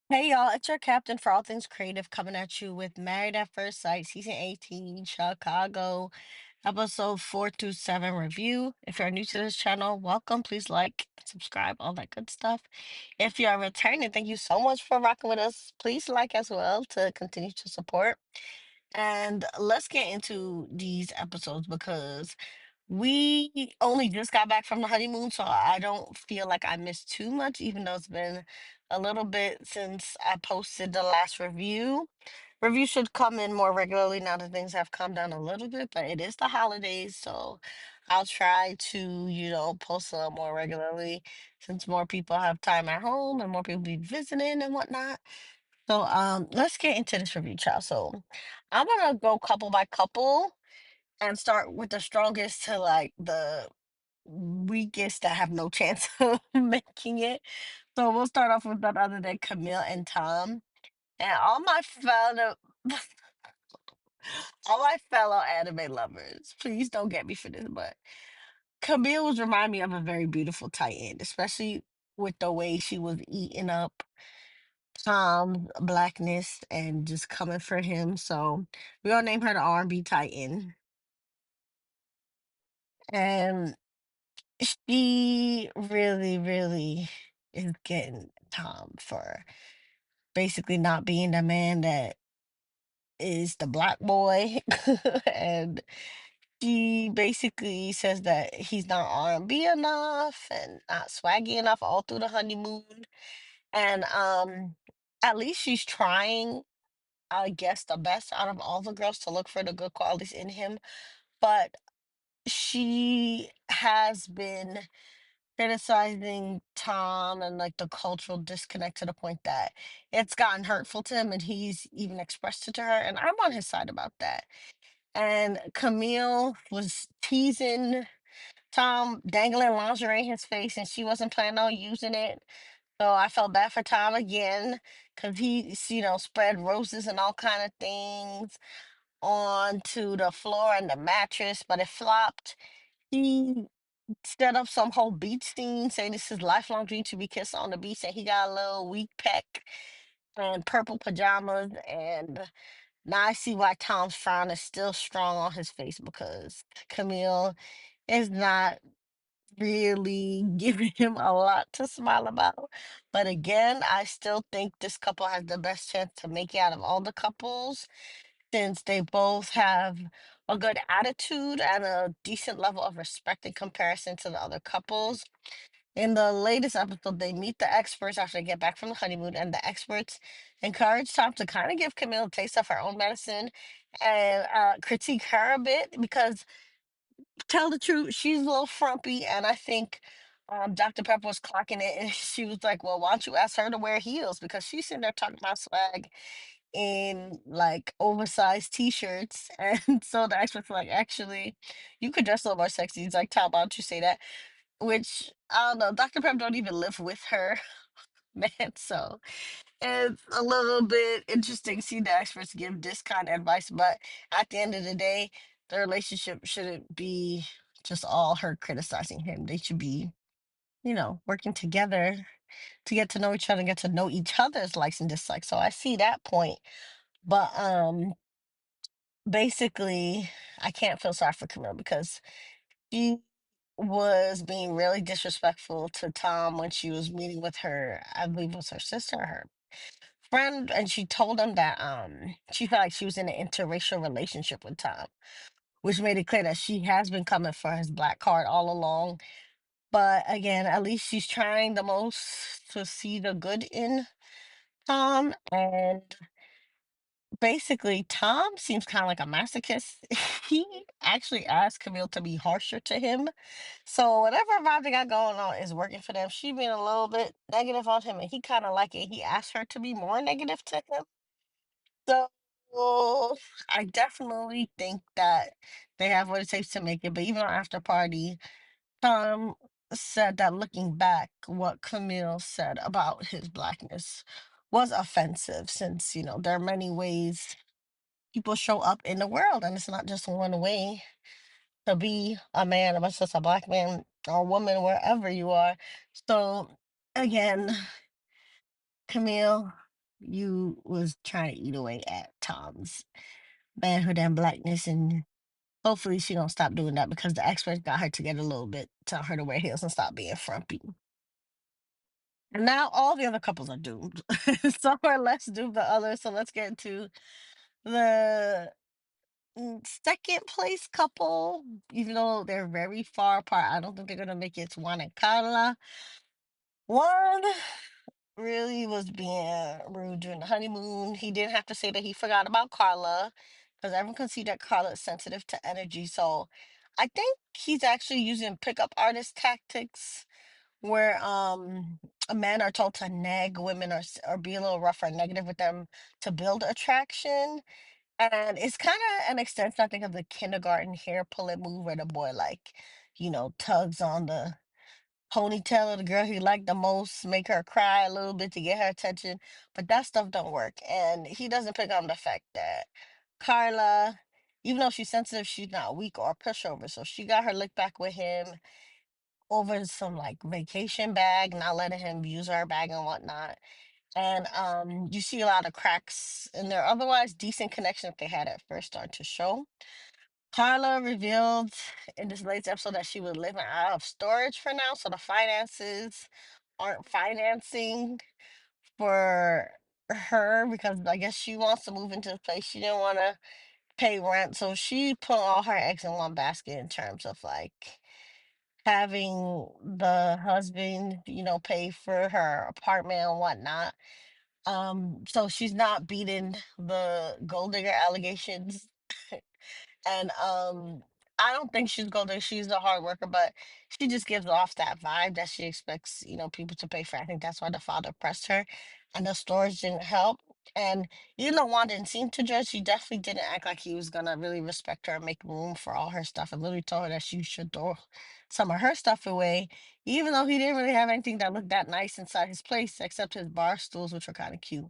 Hey y'all, it's your captain for all things creative coming at you with Married at First Sight, Season 18, Chicago, episode 427 review. If you're new to this channel, welcome. Please like, subscribe, all that good stuff. If you are returning, thank you so much for rocking with us. Please like as well to continue to support. And let's get into these episodes because we only just got back from the honeymoon, so I don't feel like I missed too much, even though it's been a little bit since I posted the last review. Reviews should come in more regularly now that things have calmed down a little bit, but it is the holidays, so I'll try to, post a little more regularly since more people have time at home and more people be visiting and whatnot. So let's get into this review, child. So I'm gonna go couple by couple and start with the strongest to like the weakest that have no chance of making it. So we'll start off with none other than Camille and Tom. And all my fellow anime lovers, please don't get me for this, but Camille was remind me of a very beautiful Titan, especially with the way she was eating up Tom's blackness and just coming for him. So we're gonna name her the R&B Titan. And she really, really is getting Tom for basically not being the man that is the black boy. And she basically says that he's not R&B enough and not swaggy enough all through the honeymoon. And at least she's trying, I guess, the best out of all the girls to look for the good qualities in him. But she has been criticizing Tom and like the cultural disconnect to the point that it's gotten hurtful to him and he's even expressed it to her. And I'm on his side about that. And Camille was teasing Tom, dangling lingerie in his face, and she wasn't planning on using it. So I felt bad for Tom again because he spread roses and all kind of things onto the floor and the mattress, but it flopped. He set up some whole beach scene saying this is his lifelong dream to be kissed on the beach, and he got a little weak peck and purple pajamas. And now I see why Tom's frown is still strong on his face because Camille is not really giving him a lot to smile about. But again, I still think this couple has the best chance to make it out of all the couples since they both have a good attitude and a decent level of respect in comparison to the other couples. In the latest episode, they meet the experts after they get back from the honeymoon, and the experts encourage Tom to kind of give Camille a taste of her own medicine and critique her a bit because, tell the truth, she's a little frumpy, and I think Dr. Pepper was clocking it, and she was like, "Well, why don't you ask her to wear heels?" Because she's sitting there talking about swag in like oversized t-shirts. And so the experts were like, actually, you could dress a little more sexy. He's like, Tom, why don't you say that? Which I don't know, Dr. Pep don't even live with her, man. So it's a little bit interesting to see the experts give this kind of advice. But at the end of the day, the relationship shouldn't be just all her criticizing him. They should be, working together to get to know each other and get to know each other's likes and dislikes. So I see that point. But basically, I can't feel sorry for Camille because she was being really disrespectful to Tom when she was meeting with her, I believe it was her sister or her friend, and she told him that she felt like she was in an interracial relationship with Tom, which made it clear that she has been coming for his black card all along. But again, at least she's trying the most to see the good in Tom. And basically, Tom seems kind of like a masochist. He actually asked Camille to be harsher to him. So whatever vibe they got going on is working for them. She being a little bit negative on him, and he kind of like it. He asked her to be more negative to him. So I definitely think that they have what it takes to make it. But even on after party, Tom said that looking back, what Camille said about his blackness was offensive, since there are many ways people show up in the world, and it's not just one way to be a man, unless it's a black man or woman, wherever you are. So again, Camille. you was trying to eat away at Tom's manhood and blackness, and hopefully she don't stop doing that because the experts got her to get a little bit, tell her to wear heels and stop being frumpy. And now all the other couples are doomed. Some are less doomed than others. So let's get into the second place couple. Even though they're very far apart, I don't think they're gonna make it. It's Juan and Carla. One really was being rude during the honeymoon. He didn't have to say that he forgot about Carla because everyone can see that Carla is sensitive to energy. So I think he's actually using pickup artist tactics where men are told to nag women or be a little rough or negative with them to build attraction. And it's kind of an extension, I think, of the kindergarten hair pulling move where the boy like, tugs on the ponytail of the girl he liked the most, make her cry a little bit to get her attention. But that stuff don't work. And he doesn't pick on the fact that Carla, even though she's sensitive, she's not weak or a pushover. So she got her lick back with him over some like vacation bag, not letting him use our bag and whatnot. And you see a lot of cracks in their otherwise decent connection that they had at first start to show. Carla revealed in this latest episode that she was living out of storage for now, so the finances aren't financing for her because I guess she wants to move into a place she didn't want to pay rent. So she put all her eggs in one basket in terms of like having the husband, pay for her apartment and whatnot. So she's not beating the gold digger allegations. And I don't think she's gold digger. She's a hard worker, but she just gives off that vibe that she expects, people to pay for. I think that's why the father pressed her, and the storage didn't help. And even though Juan didn't seem to judge, she definitely didn't act like he was gonna really respect her and make room for all her stuff, and literally told her that she should throw some of her stuff away, even though he didn't really have anything that looked that nice inside his place except his bar stools, which were kind of cute.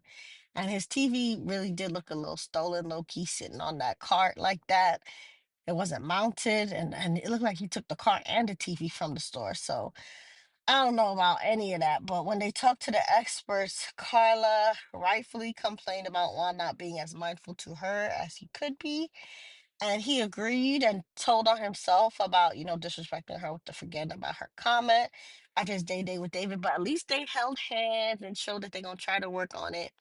And his TV really did look a little stolen, low key, sitting on that cart like that. It wasn't mounted, and it looked like he took the cart and the TV from the store. So I don't know about any of that. But when they talked to the experts, Carla rightfully complained about Juan not being as mindful to her as he could be. And he agreed and told on himself about, disrespecting her with the forgetting about her comment after his day with David. But at least they held hands and showed that they're gonna try to work on it.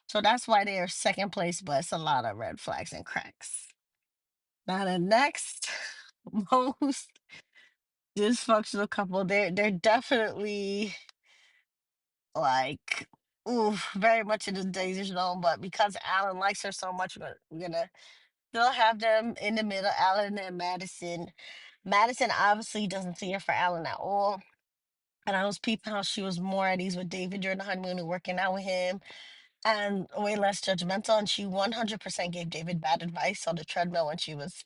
So that's why they are second place, but it's a lot of red flags and cracks. Now the next most dysfunctional couple, they're definitely like very much in the danger zone, but because Alan likes her so much, we're gonna still have them in the middle, Alan and Madison. Madison obviously doesn't see her for Alan at all. And I was peeping how she was more at ease with David during the honeymoon and working out with him and way less judgmental. And she 100% gave David bad advice on the treadmill when she was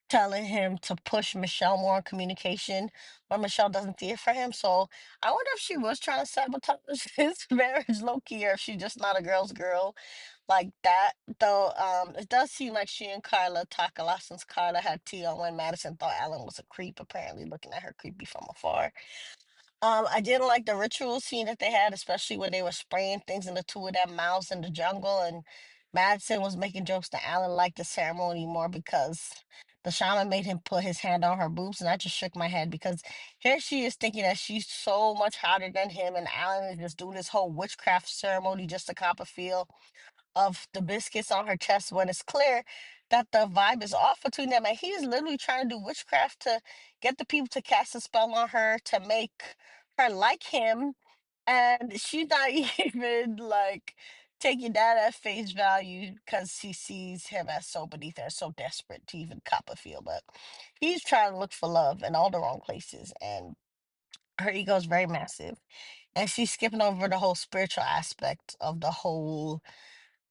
telling him to push Michelle more on communication when Michelle doesn't see it for him. So I wonder if she was trying to sabotage his marriage low key or if she's just not a girl's girl like that. Though it does seem like she and Carla talk a lot since Carla had tea on when Madison thought Alan was a creep, apparently looking at her creepy from afar. I didn't like the ritual scene that they had, especially when they were spraying things in the two of them mouths in the jungle. And Madison was making jokes that Alan liked the ceremony more because the shaman made him put his hand on her boobs. And I just shook my head because here she is thinking that she's so much hotter than him, and Alan is just doing this whole witchcraft ceremony just to cop a feel of the biscuits on her chest when it's clear that the vibe is off between them. And he is literally trying to do witchcraft to get the people to cast a spell on her to make her like him. And she's not even like taking that at face value because she sees him as so beneath her, so desperate to even cop a feel. But he's trying to look for love in all the wrong places. And her ego is very massive. And she's skipping over the whole spiritual aspect of the whole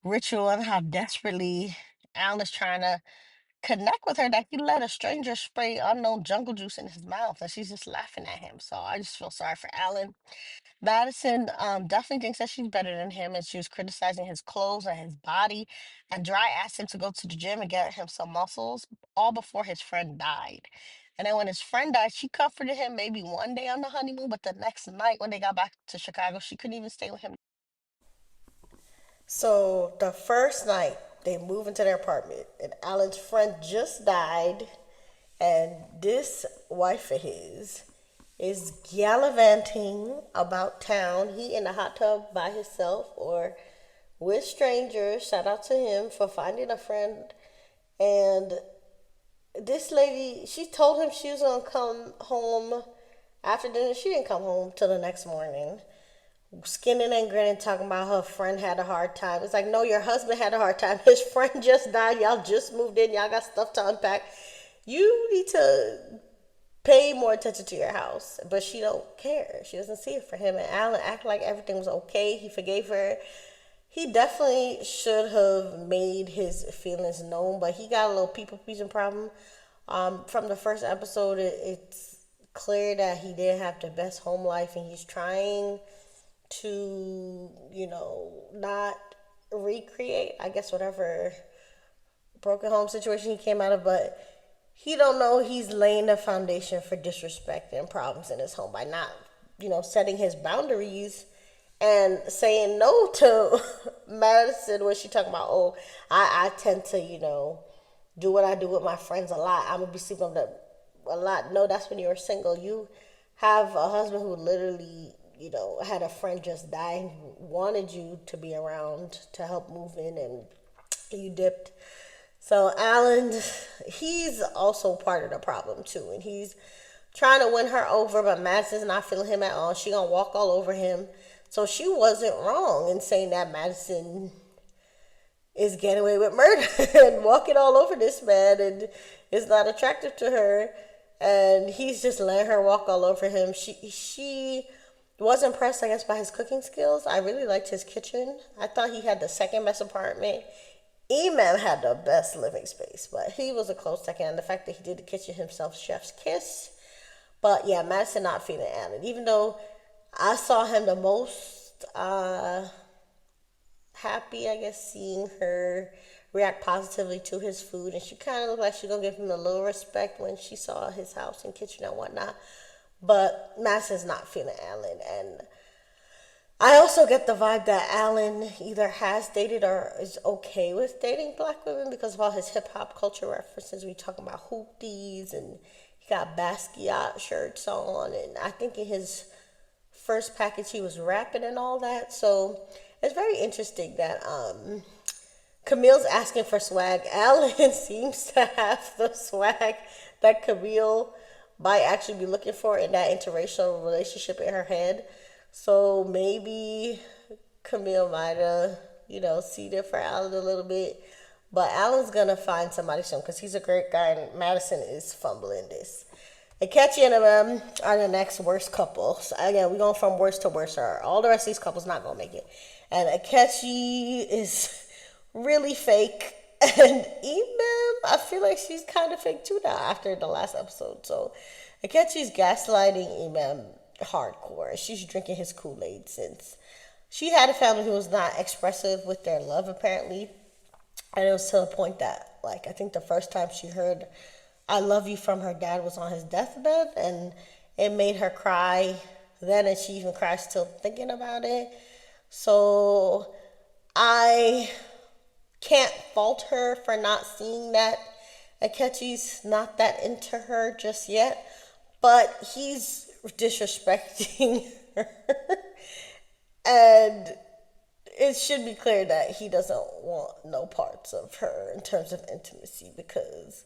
ritual and how desperately Alan is trying to connect with her that he let a stranger spray unknown jungle juice in his mouth and she's just laughing at him. So I just feel sorry for Alan. Madison definitely thinks that she's better than him and she was criticizing his clothes and his body. And Dry asked him to go to the gym and get him some muscles all before his friend died. And then when his friend died, she comforted him maybe one day on the honeymoon, but the next night when they got back to Chicago, she couldn't even stay with him. So the first night they move into their apartment, and Alan's friend just died, and this wife of his is gallivanting about town. He in the hot tub by himself or with strangers. Shout out to him for finding a friend. And this lady, she told him she was gonna come home after dinner. She didn't come home till the next morning, skinning and grinning, talking about her friend had a hard time. It's like, no, your husband had a hard time. His friend just died. Y'all just moved in. Y'all got stuff to unpack. You need to pay more attention to your house. But she don't care. She doesn't see it for him. And Alan acted like everything was okay. He forgave her. He definitely should have made his feelings known, but he got a little people pleasing problem. From the first episode, it's clear that he didn't have the best home life, and he's trying to, not recreate, I guess, whatever broken home situation he came out of, but he don't know he's laying the foundation for disrespect and problems in his home by not, setting his boundaries and saying no to Madison when she talking about, oh, I tend to, do what I do with my friends a lot. I'm gonna be sleeping with them a lot. No, that's when you're single. You have a husband who literally, had a friend just die, who wanted you to be around to help move in, and you dipped. So Alan, he's also part of the problem too, and he's trying to win her over, but Madison's not feeling him at all. She gonna walk all over him. So she wasn't wrong in saying that Madison is getting away with murder and walking all over this man and is not attractive to her, and he's just letting her walk all over him. She was impressed, I guess, by his cooking skills. I really liked his kitchen. I thought he had the second best apartment. Eman had the best living space, but he was a close second. And the fact that he did the kitchen himself, chef's kiss. But yeah, Madison not feeling Alan, even though I saw him the most happy, I guess, seeing her react positively to his food, and she kind of looked like she gonna give him a little respect when she saw his house and kitchen and whatnot. But Madison's not feeling Alan, and I also get the vibe that Alan either has dated or is okay with dating black women because of all his hip hop culture references. We talking about hoopties, and he got Basquiat shirts on, and I think in his first package he was rapping and all that. So it's very interesting that Camille's asking for swag. Alan seems to have the swag that Camille might actually be looking for in that interracial relationship in her head. So maybe Camille might have, ceded for Alan a little bit. But Alan's gonna find somebody soon because he's a great guy, and Madison is fumbling this. Akechi and are the next worst couple. So again, we're going from worst to worst. All the rest of these couples not gonna make it. And Akechi is really fake. And Emem, I feel like she's kind of fake too now after the last episode. So Akechi's gaslighting Emem hardcore. She's drinking his Kool-Aid since she had a family who was not expressive with their love apparently. And it was to the point that, like, I think the first time she heard I love you from her dad was on his deathbed, and it made her cry then, and she even cries still thinking about it. So I can't fault her for not seeing that Akechi's not that into her just yet, but he's disrespecting her. And it should be clear that he doesn't want no parts of her in terms of intimacy because,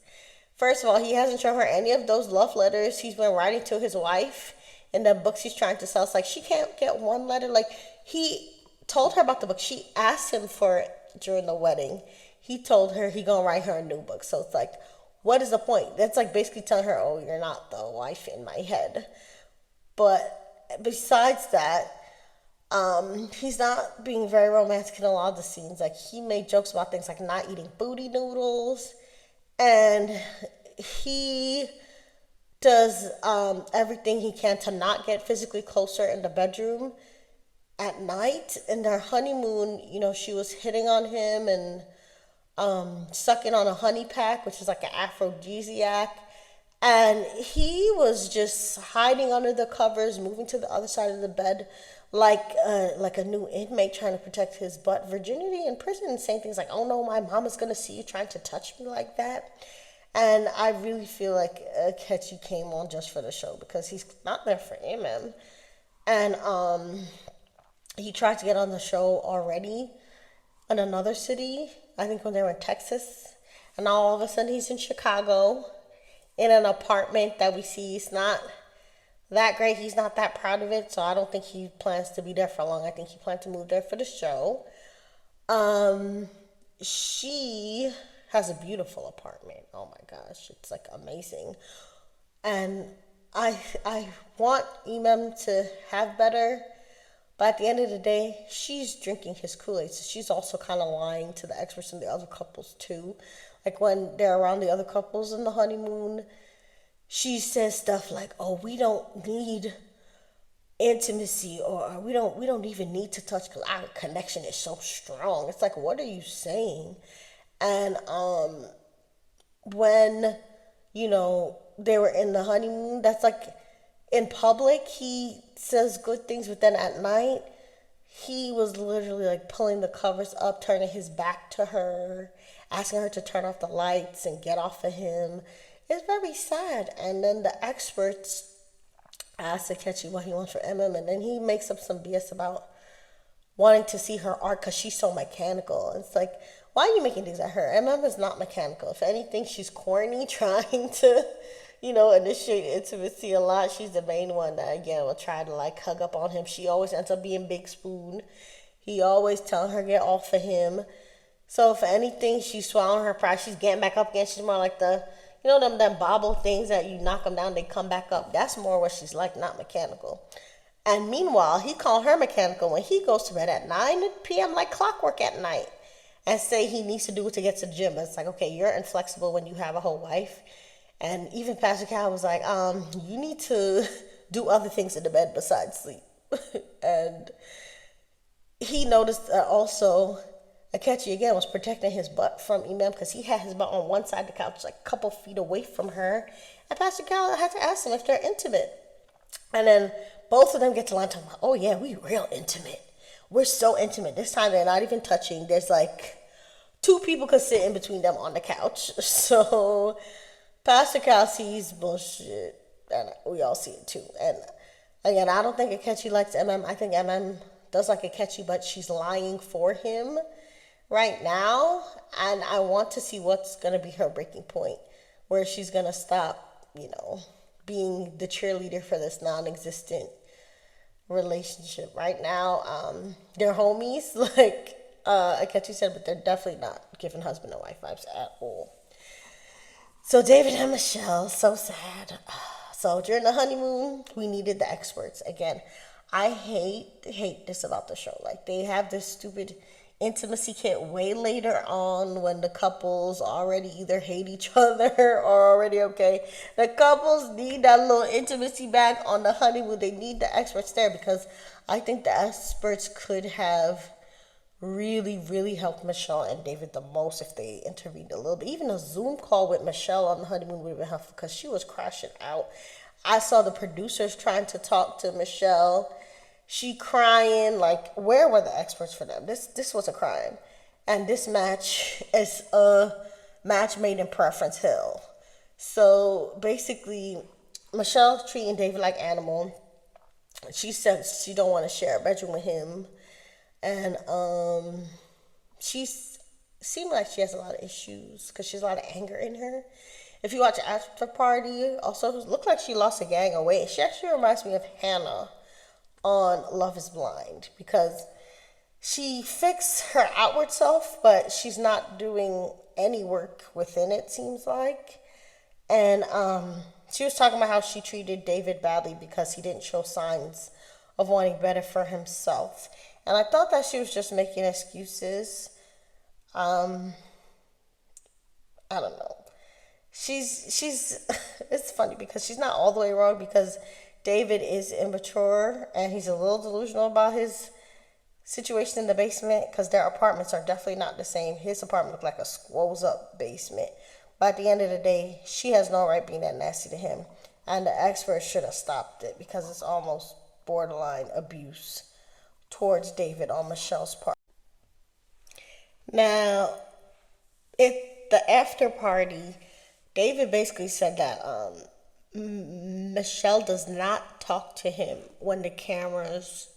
first of all, he hasn't shown her any of those love letters he's been writing to his wife in the books he's trying to sell. It's like she can't get one letter. Like, he told her about the book. She asked him for it during the wedding. He told her he gonna write her a new book. So it's like, what is the point? That's like basically telling her, oh, you're not the wife in my head. But besides that, he's not being very romantic in a lot of the scenes. Like, he made jokes about things like not eating booty noodles, and he does everything he can to not get physically closer in the bedroom at night. In their honeymoon, she was hitting on him and sucking on a honey pack, which is like an aphrodisiac. And he was just hiding under the covers, moving to the other side of the bed like a new inmate trying to protect his butt virginity in prison, saying things like, "Oh no, my mama's gonna see you trying to touch me like that." And I really feel like Ketchy came on just for the show because he's not there for MM. And he tried to get on the show already in another city. I think when they were in Texas, and now all of a sudden he's in Chicago in an apartment that we see is not that great. He's not that proud of it, so I don't think he plans to be there for long. I think he plans to move there for the show. Um, she has a beautiful apartment. Oh my gosh, it's like amazing. And I want Emem to have better, but at the end of the day, she's drinking his Kool-Aid. So she's also kind of lying to the experts and the other couples too. Like when they're around the other couples in the honeymoon, she says stuff like, "Oh, we don't need intimacy, or we don't even need to touch because our connection is so strong." It's like, what are you saying? And when they were in the honeymoon, that's like in public he says good things, but then at night he was literally like pulling the covers up, turning his back to her, asking her to turn off the lights and get off of him. It's very sad. And then the experts ask Akechi what he wants for MM, and then he makes up some BS about wanting to see her art because she's so mechanical. It's like, why are you making things at her? MM is not mechanical. If anything, she's corny, trying to, initiate intimacy a lot. She's the main one that, again, will try to, like, hug up on him. She always ends up being Big Spoon. He always telling her get off of him. So if anything, she's swallowing her pride. She's getting back up again. She's more like them bobble things that you knock them down, they come back up. That's more what she's like, not mechanical. And meanwhile, he called her mechanical when he goes to bed at 9 p.m. like clockwork at night and say he needs to do it to get to the gym. But it's like, okay, you're inflexible when you have a whole wife. And even Pastor Cal was like, you need to do other things in the bed besides sleep. And he noticed that also Akechi again was protecting his butt from Imam because he had his butt on one side of the couch, like a couple feet away from her. And Pastor Cal had to ask him if they're intimate. And then both of them get to line talking about, "Oh yeah, we real intimate. We're so intimate. This time they're not even touching. There's like two people could sit in between them on the couch." So Pastor Cal sees bullshit, and we all see it too. And again, I don't think Akechi likes MM. I think MM does like Akechi, but she's lying for him right now. And I want to see what's gonna be her breaking point, where she's gonna stop, being the cheerleader for this non-existent relationship. Right now, they're homies, like Akechi said, but they're definitely not giving husband and wife vibes at all. So David and Michelle, so sad. So during the honeymoon, we needed the experts again. I hate this about the show. Like they have this stupid intimacy kit way later on when the couples already either hate each other or already okay. The couples need that little intimacy bag on the honeymoon. They need the experts there because I think the experts could have really, really helped Michelle and David the most if they intervened a little bit. Even a Zoom call with Michelle on the honeymoon would have been helpful because she was crashing out. I saw the producers trying to talk to Michelle. She crying. Like, where were the experts for them? This was a crime. And this match is a match made in Preference Hill. So basically, Michelle treating David like animal. She said she don't want to share a bedroom with him, and she's seemed like she has a lot of issues because she's a lot of anger in her. If you watch After Party, also it looked like she lost a gang of weight. She actually reminds me of Hannah on Love Is Blind because she fixed her outward self, but she's not doing any work within it, seems like. And she was talking about how she treated David badly because he didn't show signs of wanting better for himself. And I thought that she was just making excuses. Um, I don't know. She's it's funny because she's not all the way wrong because David is immature and he's a little delusional about his situation in the basement because their apartments are definitely not the same. His apartment looked like a squoze up basement. But at the end of the day, she has no right being that nasty to him. And the experts should have stopped it because it's almost borderline abuse towards David on Michelle's part. Now, at the after party, David basically said that Michelle does not talk to him when the cameras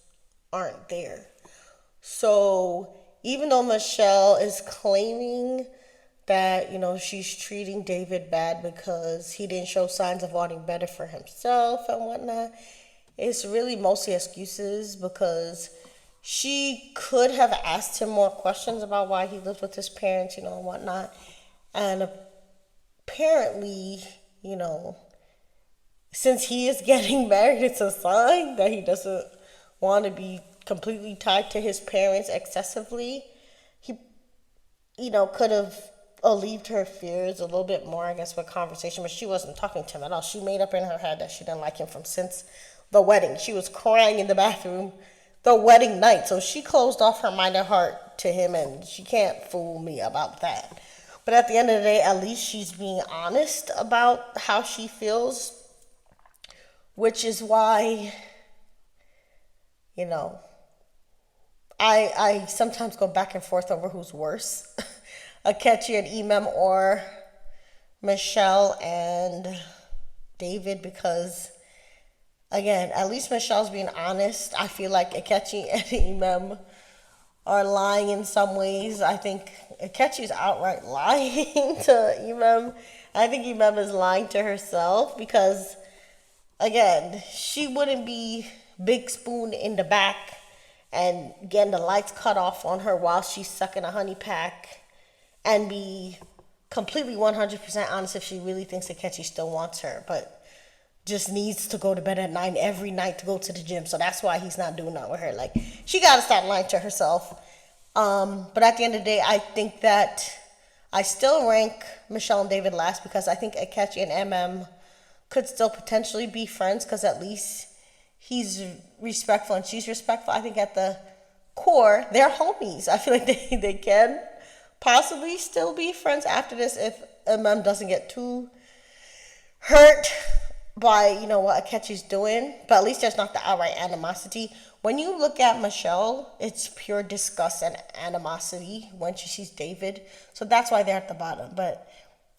aren't there. So even though Michelle is claiming that, she's treating David bad because he didn't show signs of wanting better for himself and whatnot, it's really mostly excuses because she could have asked him more questions about why he lives with his parents, and whatnot. And apparently, you know, since he is getting married, it's a sign that he doesn't want to be completely tied to his parents excessively. He, could have alleviated her fears a little bit more, I guess, with conversation, but she wasn't talking to him at all. She made up in her head that she didn't like him from since the wedding. She was crying in the bathroom the wedding night, so she closed off her mind and heart to him, and she can't fool me about that. But at the end of the day, at least she's being honest about how she feels, which is why, you know, I sometimes go back and forth over who's worse, Akechi and Emem or Michelle and David, because again, at least Michelle's being honest. I feel like Akechi and Emem are lying in some ways. I think Akechi's outright lying to Emem. I think Emem is lying to herself because, again, she wouldn't be big spoon in the back and getting the lights cut off on her while she's sucking a honey pack and be completely 100% honest if she really thinks Akechi still wants her, but just needs to go to bed at 9 every night to go to the gym. So that's why he's not doing that with her. Like, she got to stop lying to herself. But at the end of the day, I think that I still rank Michelle and David last because I think Akechi and MM could still potentially be friends because at least he's respectful and she's respectful. I think at the core, they're homies. I feel like they can possibly still be friends after this if MM doesn't get too hurt by what Akechi's doing, but at least there's not the outright animosity. When you look at Michelle, it's pure disgust and animosity when she sees David. So that's why they're at the bottom. But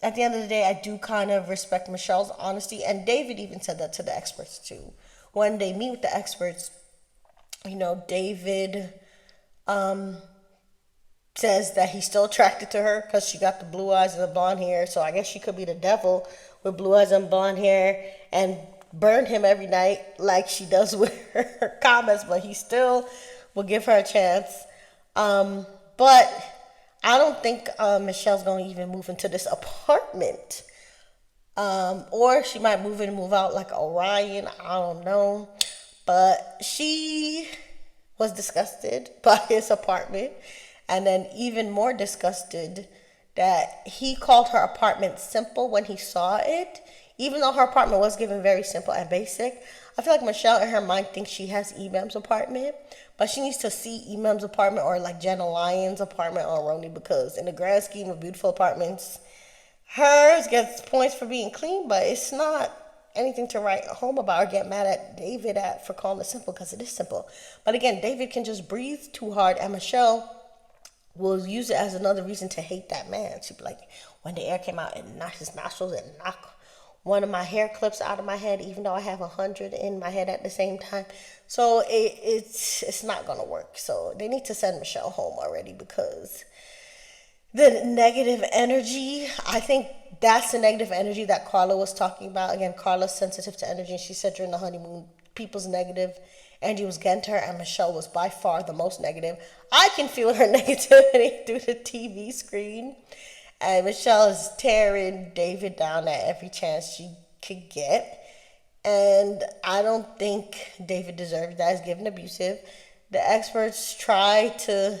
at the end of the day, I do kind of respect Michelle's honesty, and David even said that to the experts too. When they meet with the experts, David says that he's still attracted to her because she got the blue eyes and the blonde hair. So I guess she could be the devil with blue eyes and blonde hair and burn him every night like she does with her comments, but he still will give her a chance. But I don't think Michelle's going to even move into this apartment. Or she might move in and move out like Orion. I don't know. But she was disgusted by his apartment. And then even more disgusted that he called her apartment simple when he saw it. Even though her apartment was given very simple and basic, I feel like Michelle in her mind thinks she has Emem's apartment, but she needs to see Emem's apartment or like Jenna Lyon's apartment on Roni because in the grand scheme of beautiful apartments, hers gets points for being clean, but it's not anything to write home about or get mad at David at for calling it simple because it is simple. But again, David can just breathe too hard, and Michelle will use it as another reason to hate that man. She'd be like, when the air came out, it knocked his nostrils and knocked one of my hair clips out of my head, even though I have 100 in my head at the same time. So it's not gonna work. So they need to send Michelle home already because the negative energy, I think that's the negative energy that Carla was talking about. Again, Carla's sensitive to energy, and she said during the honeymoon, people's negative energy was getting to her, and Michelle was by far the most negative. I can feel her negativity through the TV screen. And Michelle is tearing David down at every chance she could get. And I don't think David deserves that. He's given abusive. The experts try to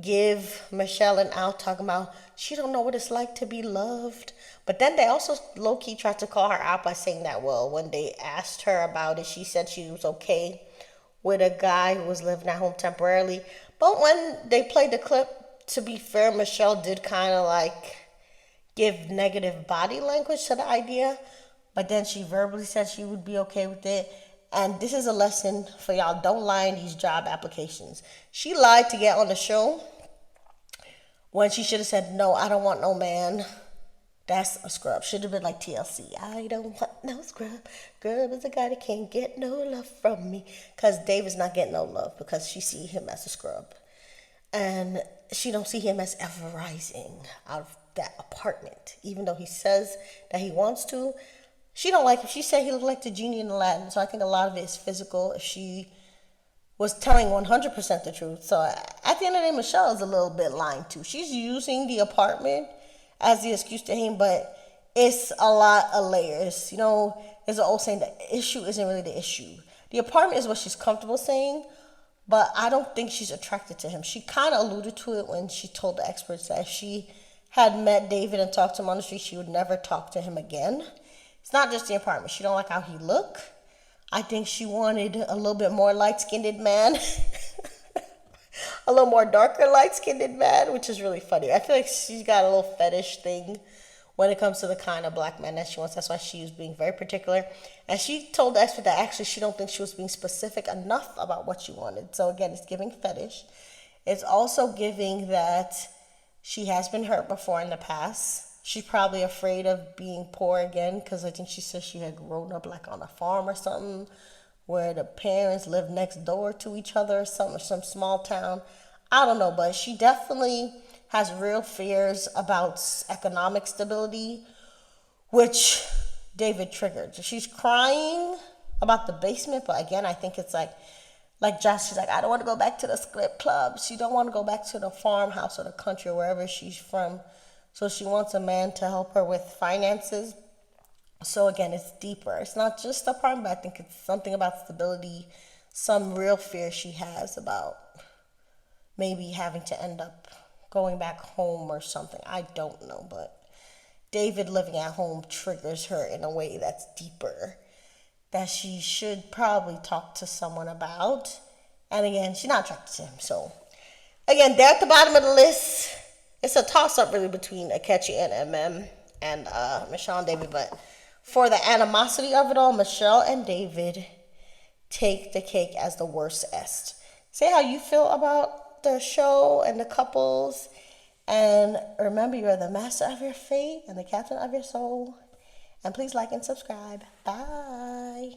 give Michelle an out, talking about she don't know what it's like to be loved. But then they also low-key tried to call her out by saying that, well, when they asked her about it, she said she was okay with a guy who was living at home temporarily. But when they played the clip, to be fair, Michelle did kind of like give negative body language to the idea, but then she verbally said she would be okay with it. And this is a lesson for y'all. Don't lie in these job applications. She lied to get on the show when she should have said, no, I don't want no man. That's a scrub. Should have been like TLC. I don't want no scrub. Scrub is a guy that can't get no love from me. Because David's not getting no love because she see him as a scrub. And she don't see him as ever rising out of that apartment. Even though he says that he wants to, she don't like him. She said he looked like the genie in Aladdin. So I think a lot of it is physical. If she was telling 100% the truth. So at the end of the day, Michelle is a little bit lying too. She's using the apartment as the excuse to him, but it's a lot of layers. You know, there's an old saying, the issue isn't really the issue. The apartment is what she's comfortable saying, but I don't think she's attracted to him. She kind of alluded to it when she told the experts that if she had met David and talked to him on the street, she would never talk to him again. It's not just the apartment. She don't like how he look. I think she wanted a little bit more light-skinned man. A little more darker light-skinned man, which is really funny. I feel like she's got a little fetish thing when it comes to the kind of black man that she wants. That's why she was being very particular. And she told the expert that actually she don't think she was being specific enough about what she wanted. So again, it's giving fetish. It's also giving that she has been hurt before in the past. She's probably afraid of being poor again because I think she said she had grown up like on a farm or something where the parents lived next door to each other or something, or some small town. I don't know, but she definitely has real fears about economic stability, which David triggered. She's crying about the basement, but again, I think it's like Josh, she's like, I don't want to go back to the strip club. She don't want to go back to the farmhouse or the country or wherever she's from. So she wants a man to help her with finances. So again, it's deeper. It's not just the apartment, but I think it's something about stability, some real fear she has about maybe having to end up going back home or something. I don't know, but David living at home triggers her in a way that's deeper that she should probably talk to someone about. And again, she's not attracted to him. So again, they're at the bottom of the list. It's a toss-up really between Akechi and MM and Michelle and David, but for the animosity of it all, Michelle and David take the cake as the worst est. Say how you feel about the show and the couples. And remember, you're the master of your fate and the captain of your soul. And please like and subscribe. Bye.